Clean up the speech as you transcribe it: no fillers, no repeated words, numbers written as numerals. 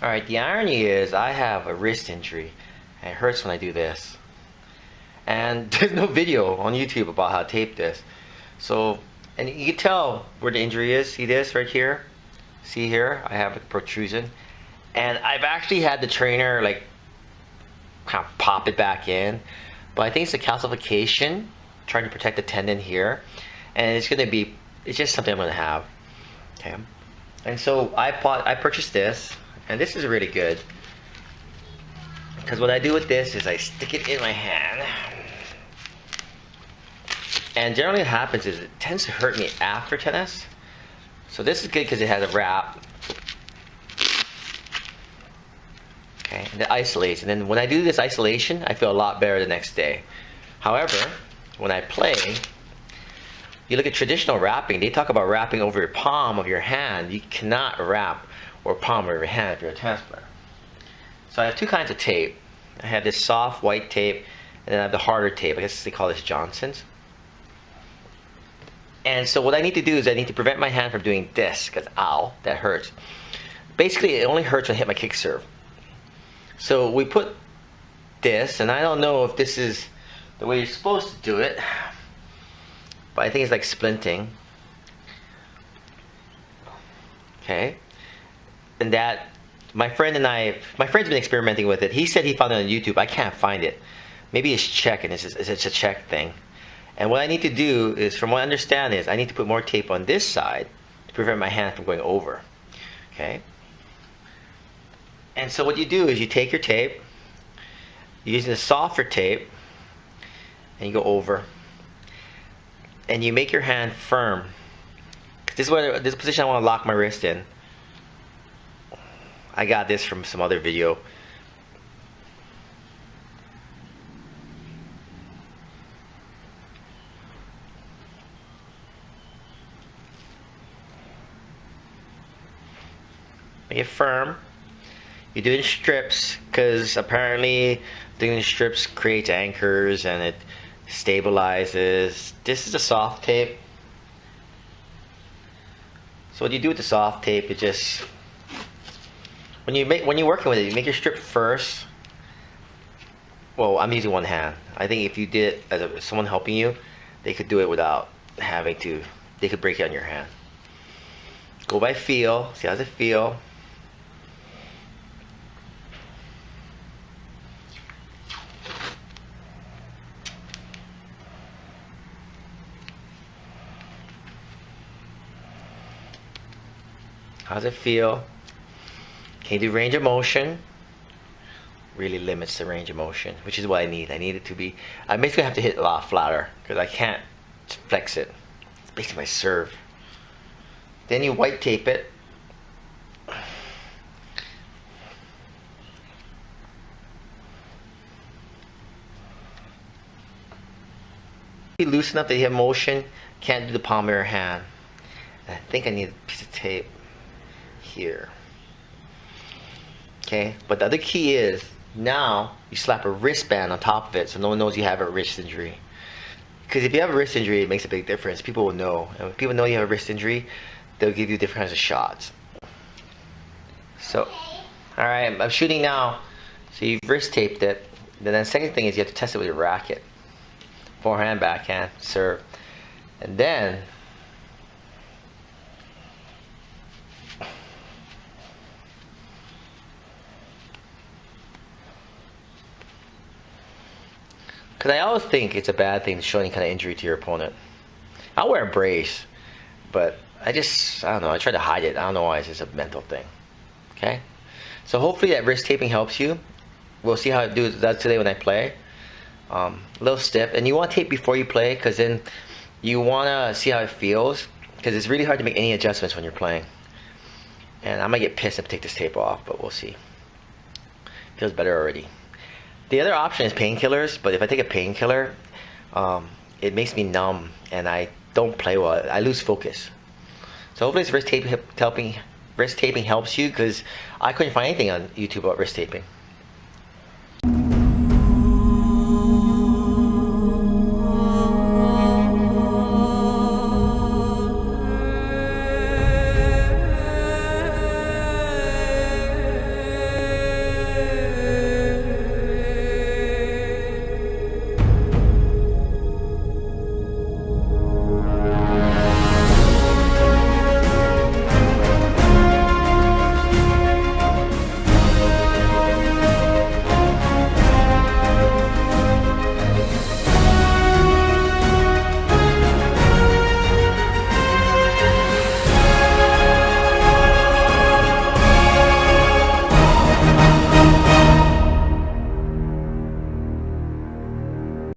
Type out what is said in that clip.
Alright, the irony is I have a wrist injury. And it hurts when I do this. And there's no video on YouTube about how to tape this. So, and you can tell where the injury is. See this right here? See here? I have a protrusion. And I've actually had the trainer like kind of pop it back in. But I think it's a calcification, trying to protect the tendon here. And it's gonna be, it's just something I'm gonna have. Okay. And so I purchased this, and this is really good. Because what I do with this is I stick it in my hand. And generally what happens is it tends to hurt me after tennis. So this is good because it has a wrap. Okay, and it isolates. And then when I do this isolation, I feel a lot better the next day. However, when I play, you look at traditional wrapping, they talk about wrapping over your palm of your hand. You cannot wrap or palm over your hand if you're a tennis player. So I have two kinds of tape. I have this soft white tape, and then I have the harder tape. I guess they call this Johnson's. And so what I need to do is I need to prevent my hand from doing this, because ow, that hurts. Basically, it only hurts when I hit my kick serve. So we put this, and I don't know if this is the way you're supposed to do it, but I think it's like splinting. Okay, and that my friend's been experimenting with it. He said he found it on YouTube. I can't find it. Maybe it's Czech, and it's a Czech thing. And what I need to do is, from what I understand, is I need to put more tape on this side to prevent my hand from going over. Okay. And so what you do is you take your tape, you're using a softer tape, and you go over, and you make your hand firm. This is this position I want to lock my wrist in. I got this from some other video. Make it firm. You do it in strips because apparently doing strips creates anchors and it stabilizes. This is a soft tape. So what you do with the soft tape is just when you're working with it, you make your strip first. Well, I'm using one hand. I think if you did it as someone helping you, they could do it without having to. They could break it on your hand. Go by feel. See how does it feel? How does it feel? Can you do range of motion? Really limits the range of motion, which is what I need. I need it to be, I basically have to hit a lot flatter because I can't flex it. It's basically my serve. Then you white tape it. Be loose enough that you have motion, can't do the palm of your hand. And I think I need a piece of tape here. Okay, but the other key is now you slap a wristband on top of it so no one knows you have a wrist injury. Because if you have a wrist injury, it makes a big difference. People will know. And when people know you have a wrist injury, they'll give you different kinds of shots. So, alright, I'm shooting now. So you've wrist taped it. Then the second thing is you have to test it with your racket. Forehand, backhand, serve. And then because I always think it's a bad thing to show any kind of injury to your opponent. I'll wear a brace, but I don't know, I try to hide it. I don't know why, it's just a mental thing. Okay? So hopefully that wrist taping helps you. We'll see how it does today when I play. A little stiff. And you want to tape before you play, because then you want to see how it feels. Because it's really hard to make any adjustments when you're playing. And I might get pissed if I take this tape off, but we'll see. Feels better already. The other option is painkillers, but if I take a painkiller, it makes me numb and I don't play well. I lose focus. So hopefully this wrist taping helps you, because I couldn't find anything on YouTube about wrist taping.